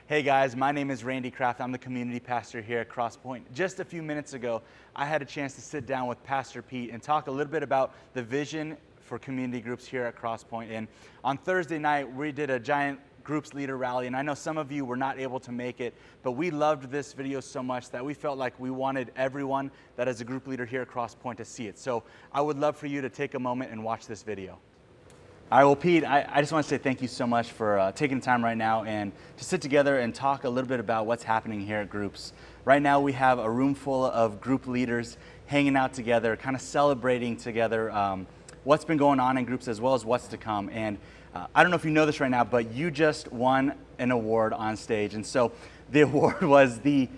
Hey guys, my name is Randy Kraft. I'm the community pastor here at Crosspoint. Just a few minutes ago, I had a chance to sit down with Pastor Pete and talk a little bit about the vision for community groups here at Crosspoint. And on Thursday night, we did a giant groups leader rally, and I know some of you were not able to make it, but we loved this video so much that we felt like we wanted everyone that is a group leader here at Crosspoint to see it. So I would love for you to take a moment and watch this video. All right, well, Pete, I just want to say thank you so much for taking the time right now and to sit together and talk a little bit about what's happening here at Groups. Right now, we have a room full of group leaders hanging out together, kind of celebrating together what's been going on in Groups as well as what's to come. And I don't know if you know this right now, but you just won an award on stage. And so the award was the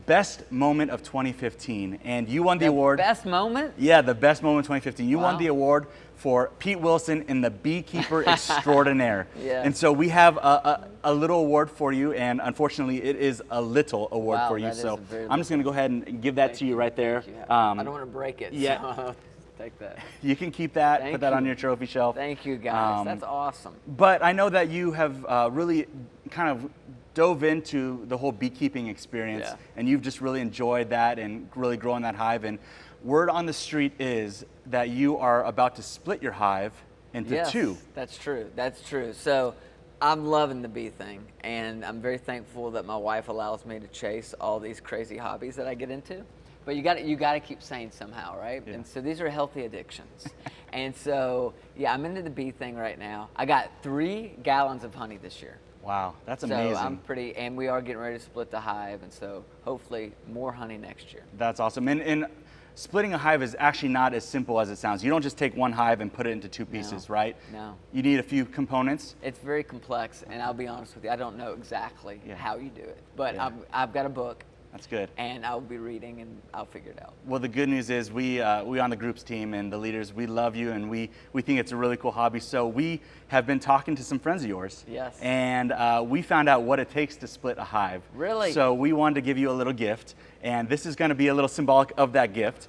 Best Moment of 2015, and you won the award. Best moment? Yeah, the Best Moment of 2015. You Wow. won the award for Pete Wilson in the Beekeeper Extraordinaire. Yeah. And so we have a little award for you, and unfortunately it is a little award Wow, for you. that is So a very I'm just going to go ahead and give that to you right there. I don't want to break it. yeah. So take that. You can keep that, Thank put that on you. your trophy shelf. Thank you, guys. That's awesome. But I know that you have really kind of dove into the whole beekeeping experience, Yeah. and you've just really enjoyed that and really growing that hive. And word on the street is that you are about to split your hive into Yes, two. that's true. That's true. So I'm loving the bee thing, and I'm very thankful that my wife allows me to chase all these crazy hobbies that I get into. But you got to keep sane somehow, right? Yeah. And so these are healthy addictions. And so yeah, I'm into the bee thing right now. I got 3 gallons of honey this year. Wow, that's So amazing. I'm pretty, and we are getting ready to split the hive, and so hopefully more honey next year. That's awesome. And splitting a hive is actually not as simple as it sounds. You don't just take one hive and put it into 2 pieces, right? No. You need a few components. It's very complex, and I'll be honest with you, I don't know exactly Yeah. how you do it, but Yeah. I've got a book, That's good. and I'll be reading, and I'll figure it out. Well, the good news is we on the groups team and the leaders, we love you, and we think it's a really cool hobby. So we have been talking to some friends of yours. Yes. And we found out what it takes to split a hive. Really? So we wanted to give you a little gift, and this is going to be a little symbolic of that gift.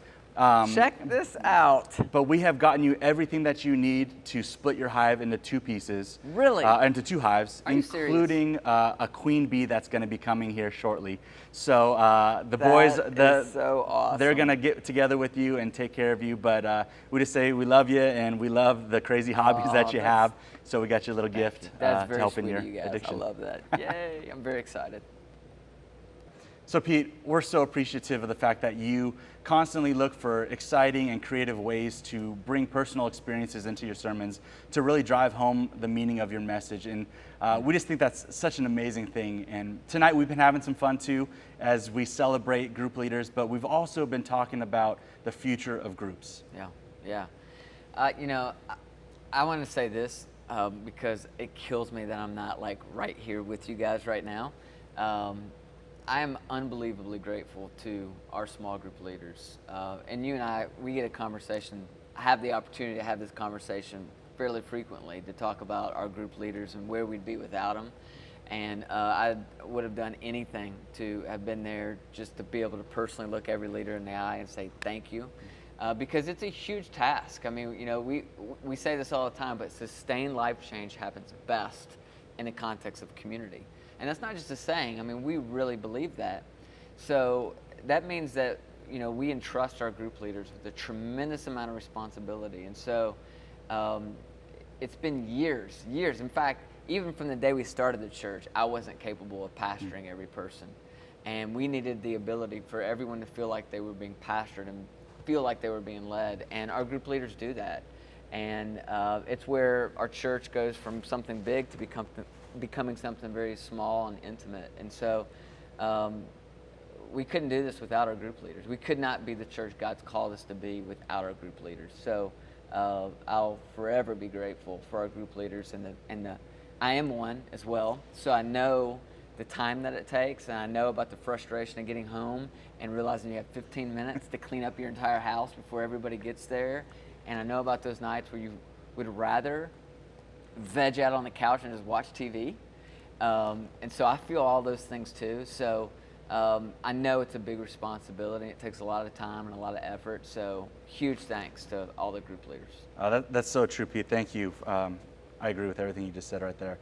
Check this out. But we have gotten you everything that you need to split your hive into 2 pieces. Really? Into 2 hives, Are you serious? including a queen bee that's going to be coming here shortly. So the That boys, is so awesome. they're going to get together with you and take care of you. But we just say we love you, and we love the crazy hobbies that you that's- have. So we got you a little gift That's to very help sweet in your of you guys. addiction. I love that. Yay! I'm very excited. So Pete, we're so appreciative of the fact that you constantly look for exciting and creative ways to bring personal experiences into your sermons to really drive home the meaning of your message. And we just think that's such an amazing thing. And tonight we've been having some fun too as we celebrate group leaders, but we've also been talking about the future of groups. Yeah, yeah. You know, I want to say this because it kills me that I'm not like right here with you guys right now. I am unbelievably grateful to our small group leaders. And you and I, we get a conversation, I have the opportunity to have this conversation fairly frequently to talk about our group leaders and where we'd be without them. And I would have done anything to have been there just to be able to personally look every leader in the eye and say thank you. Because it's a huge task. I mean, you know, we say this all the time, but sustained life change happens best in the context of community. And that's not just a saying. I mean, we really believe that. So that means that, you know, we entrust our group leaders with a tremendous amount of responsibility. And so it's been years. In fact, even from the day we started the church, I wasn't capable of pastoring every person. And we needed the ability for everyone to feel like they were being pastored and feel like they were being led. And our group leaders do that. And it's where our church goes from something big to becoming something very small and intimate. And so we couldn't do this without our group leaders. We could not be the church God's called us to be without our group leaders. So I'll forever be grateful for our group leaders, and I am one as well. So I know the time that it takes, and I know about the frustration of getting home and realizing you have 15 minutes to clean up your entire house before everybody gets there. And I know about those nights where you would rather veg out on the couch and just watch TV. And so I feel all those things too. So I know it's a big responsibility. It takes a lot of time and a lot of effort. So huge thanks to all the group leaders. That's so true, Pete. Thank you. I agree with everything you just said right there.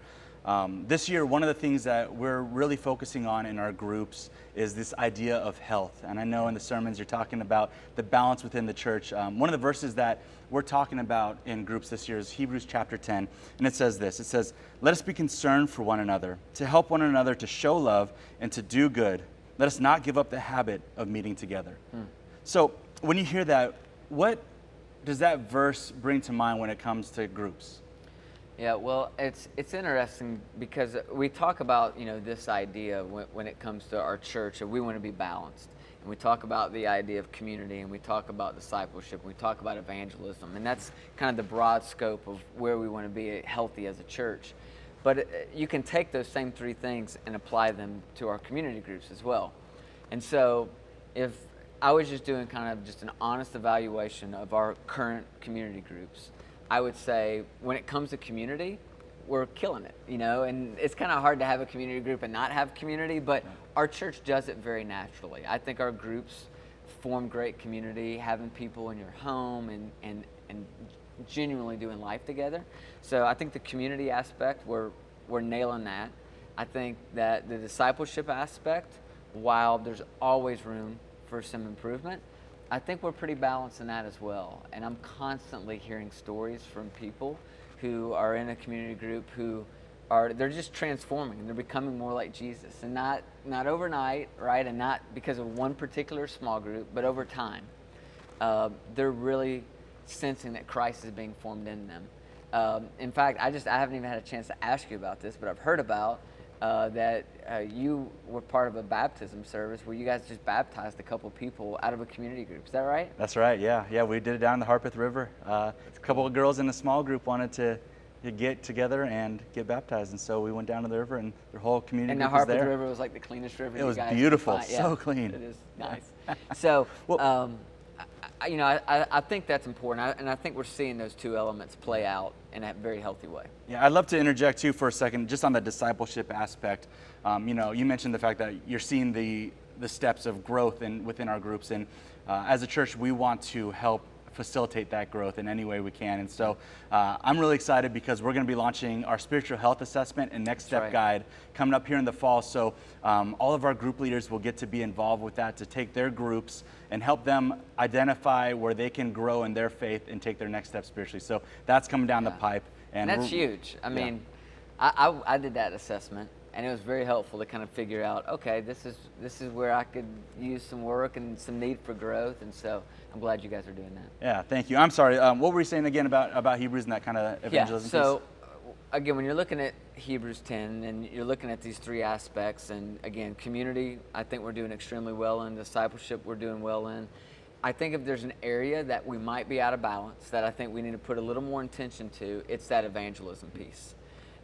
This year, one of the things that we're really focusing on in our groups is this idea of health. And I know in the sermons you're talking about the balance within the church. One of the verses that we're talking about in groups this year is Hebrews chapter 10. And it says this, it says, "Let us be concerned for one another, to help one another to show love and to do good. Let us not give up the habit of meeting together." So when you hear that, what does that verse bring to mind when it comes to groups? Yeah, well, it's interesting because we talk about, this idea when it comes to our church, that we want to be balanced. And we talk about the idea of community, and we talk about discipleship, and we talk about evangelism. And that's kind of the broad scope of where we want to be healthy as a church. But you can take those same three things and apply them to our community groups as well. And so if I was just doing kind of just an honest evaluation of our current community groups, I would say when it comes to community, we're killing it, and it's kind of hard to have a community group and not have community, but our church does it very naturally. I think our groups form great community, having people in your home and genuinely doing life together. So I think the community aspect, we're nailing that. I think that the discipleship aspect, while there's always room for some improvement, I think we're pretty balanced in that as well. And I'm constantly hearing stories from people who are in a community group they're just transforming and they're becoming more like Jesus. And not overnight, right? And not because of one particular small group, but over time. They're really sensing that Christ is being formed in them. In fact, I haven't even had a chance to ask you about this, but I've heard about that you were part of a baptism service where you guys just baptized a couple people out of a community group. Is that right? That's right, yeah. We did it down the Harpeth River. A couple of girls in a small group wanted to get together and get baptized, and so we went down to the river, and the whole community group was there. And the Harpeth River was like the cleanest river it you was guys beautiful, could find. so clean. It is nice. So, I think that's important, and I think we're seeing those two elements play out in a very healthy way. Yeah, I'd love to interject too for a second, just on the discipleship aspect. You mentioned the fact that you're seeing the steps of growth within our groups, and as a church, we want to help facilitate that growth in any way we can. And so I'm really excited because we're going to be launching our spiritual health assessment and next step guide coming up here in the fall. So all of our group leaders will get to be involved with that, to take their groups and help them identify where they can grow in their faith and take their next step spiritually. So that's coming down the pipe. And that's huge. I mean, I did that assessment, and it was very helpful to kind of figure out, okay, this is where I could use some work and some need for growth, and so I'm glad you guys are doing that. Yeah, thank you. I'm sorry, what were you saying again about Hebrews and that kind of evangelism piece? So again, when you're looking at Hebrews 10 and you're looking at these three aspects, and again, community, I think we're doing extremely well in. Discipleship, we're doing well in. I think if there's an area that we might be out of balance, that I think we need to put a little more attention to, it's that evangelism piece.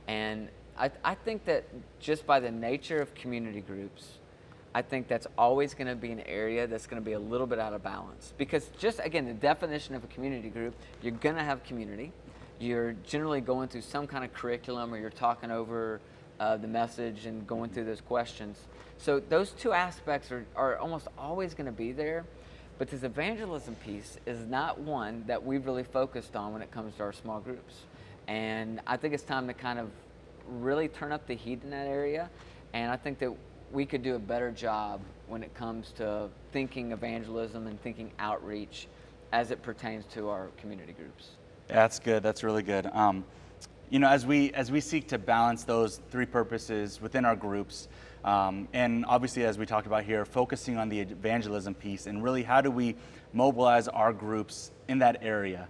And I think that just by the nature of community groups, I think that's always going to be an area that's going to be a little bit out of balance. Because just, again, the definition of a community group, you're going to have community. You're generally going through some kind of curriculum, or you're talking over the message and going through those questions. So those two aspects are almost always going to be there. But this evangelism piece is not one that we've really focused on when it comes to our small groups. And I think it's time to kind of really turn up the heat in that area. And I think that we could do a better job when it comes to thinking evangelism and thinking outreach as it pertains to our community groups. That's good. That's really good. As we seek to balance those three purposes within our groups, and obviously, as we talked about here, focusing on the evangelism piece and really how do we mobilize our groups in that area.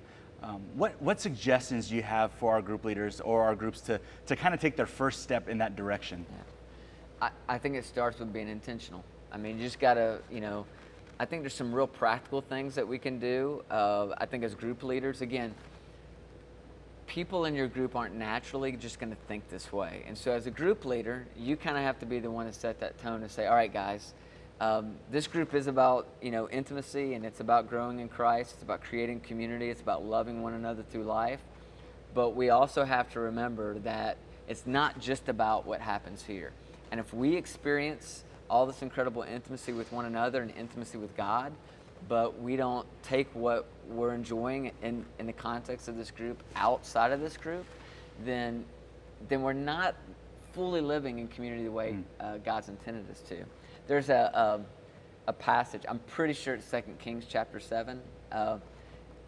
What suggestions do you have for our group leaders or our groups to kind of take their first step in that direction? Yeah. I think it starts with being intentional. I mean, you just got to, I think there's some real practical things that we can do. I think as group leaders, again, people in your group aren't naturally just going to think this way. And so as a group leader, you kind of have to be the one to set that tone and say, all right, guys, this group is about, intimacy, and it's about growing in Christ. It's about creating community. It's about loving one another through life. But we also have to remember that it's not just about what happens here. And if we experience all this incredible intimacy with one another and intimacy with God, but we don't take what we're enjoying in the context of this group outside of this group, then then we're not fully living in community the way God's intended us to. There's a passage, I'm pretty sure it's 2 Kings chapter 7,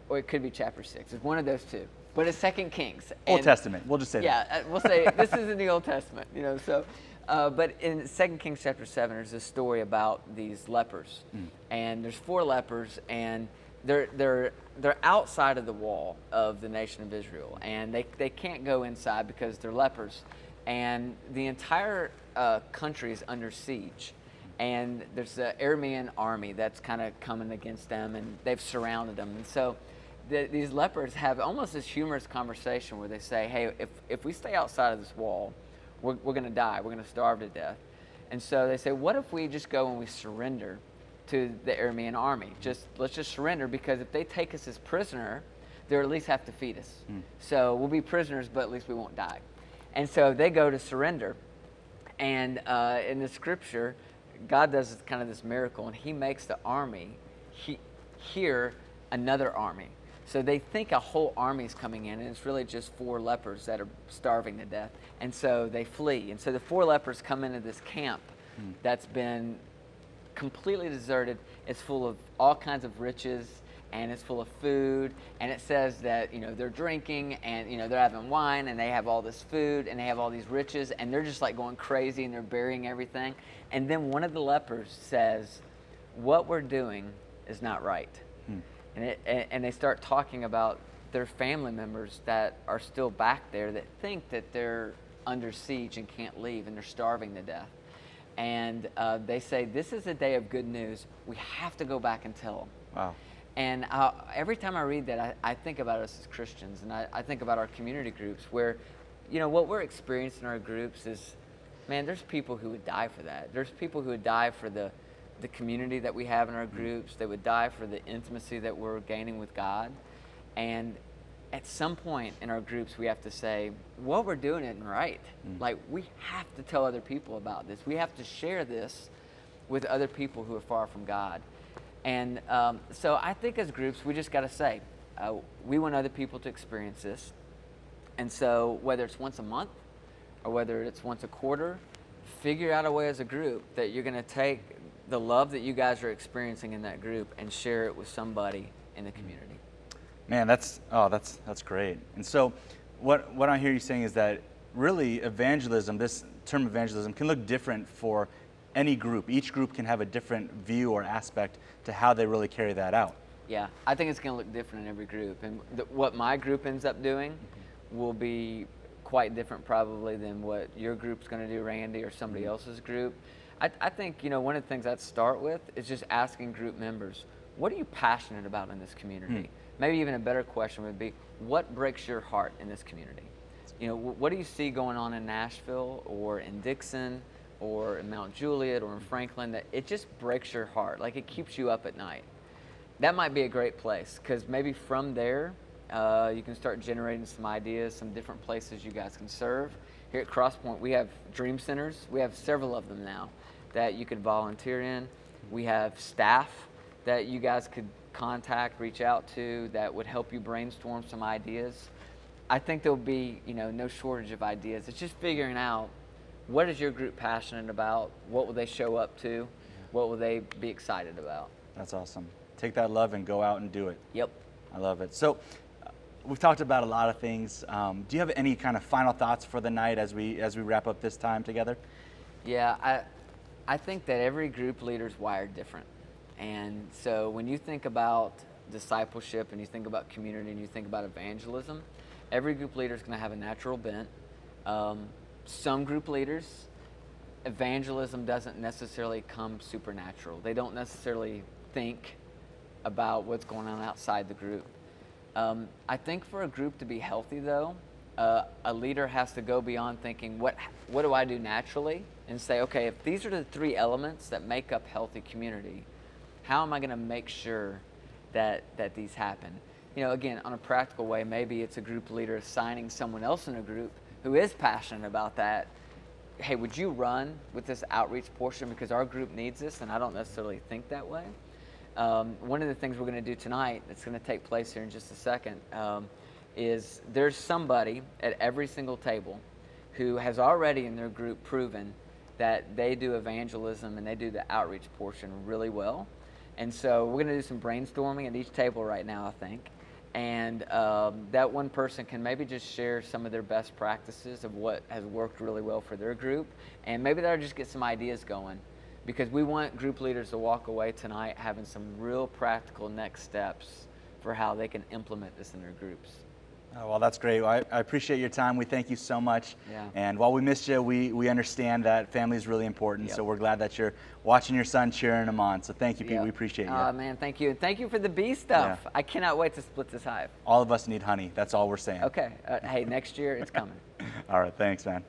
or it could be chapter 6. It's one of those two. But it's 2 Kings. Old Testament. We'll just say that. Yeah, we'll say this is in the Old Testament, so. But in 2 Kings chapter 7, there's this story about these lepers. And there's 4 lepers, and they're outside of the wall of the nation of Israel. And they can't go inside because they're lepers. And the entire country is under siege. And there's the Aramean army that's kind of coming against them, and they've surrounded them. And so these lepers have almost this humorous conversation where they say, hey, if we stay outside of this wall, we're going to die. We're going to starve to death. And so they say, what if we just go and we surrender to the Aramean army? Let's just surrender, because if they take us as prisoner, they'll at least have to feed us. So we'll be prisoners, but at least we won't die. And so they go to surrender. And in the scripture, God does kind of this miracle, and he makes the army hear another army. So they think a whole army is coming in, and it's really just 4 lepers that are starving to death. And so they flee. And so the 4 lepers come into this camp that's been completely deserted. It's full of all kinds of riches, and it's full of food. And it says that, they're drinking, and, they're having wine, and they have all this food, and they have all these riches, and they're just like going crazy, and they're burying everything. And then one of the lepers says, what we're doing is not right. And they start talking about their family members that are still back there that think that they're under siege and can't leave, and they're starving to death. And they say, this is a day of good news. We have to go back and tell them. Wow. And every time I read that, I think about us as Christians, and I think about our community groups where, what we're experiencing in our groups is, man, there's people who would die for that. There's people who would die for the community that we have in our groups. They would die for the intimacy that we're gaining with God. And at some point in our groups, we have to say, what we're doing isn't right. Like, we have to tell other people about this. We have to share this with other people who are far from God. And so I think as groups, we just got to say, we want other people to experience this. And so whether it's once a month or whether it's once a quarter, figure out a way as a group that you're going to take the love that you guys are experiencing in that group and share it with somebody in the community. Man, that's great. And so what I hear you saying is that really evangelism, this term evangelism, can look different for any group. Each group can have a different view or aspect to how they really carry that out. Yeah, I think it's going to look different in every group. And what my group ends up doing will be quite different probably than what your group's going to do, Randy, or somebody else's group. I think, one of the things I'd start with is just asking group members, what are you passionate about in this community? Maybe even a better question would be, what breaks your heart in this community? What do you see going on in Nashville or in Dixon or in Mount Juliet or in Franklin that it just breaks your heart, like it keeps you up at night? That might be a great place, because maybe from there, you can start generating some ideas, some different places you guys can serve. Here at Crosspoint, we have dream centers. We have several of them now that you could volunteer in. We have staff that you guys could contact, reach out to, that would help you brainstorm some ideas. I think there'll be, no shortage of ideas. It's just figuring out, what is your group passionate about? What will they show up to? What will they be excited about? That's awesome. Take that love and go out and do it. Yep. I love it. So we've talked about a lot of things. Do you have any kind of final thoughts for the night as we wrap up this time together? Yeah, I think that every group leader is wired different. And so when you think about discipleship and you think about community and you think about evangelism, every group leader is going to have a natural bent. Some group leaders, evangelism doesn't necessarily come supernatural. They don't necessarily think about what's going on outside the group. I think for a group to be healthy, though, a leader has to go beyond thinking, what do I do naturally? And say, okay, if these are the 3 elements that make up healthy community, how am I going to make sure that these happen? Again, on a practical way, maybe it's a group leader assigning someone else in a group who is passionate about that. Hey, would you run with this outreach portion, because our group needs this, and I don't necessarily think that way. One of the things we're going to do tonight, that's going to take place here in just a second, is there's somebody at every single table who has already in their group proven that they do evangelism and they do the outreach portion really well. And so we're going to do some brainstorming at each table right now, I think. And that one person can maybe just share some of their best practices of what has worked really well for their group. And maybe they'll just get some ideas going, because we want group leaders to walk away tonight having some real practical next steps for how they can implement this in their groups. Oh, well, that's great. Well, I appreciate your time. We thank you so much. Yeah. And while we missed you, we understand that family is really important. Yep. So we're glad that you're watching your son, cheering him on. So thank you, Pete. Yep. We appreciate you. Oh, man, thank you. And thank you for the bee stuff. Yeah. I cannot wait to split this hive. All of us need honey. That's all we're saying. Okay. Hey, next year it's coming. All right. Thanks, man.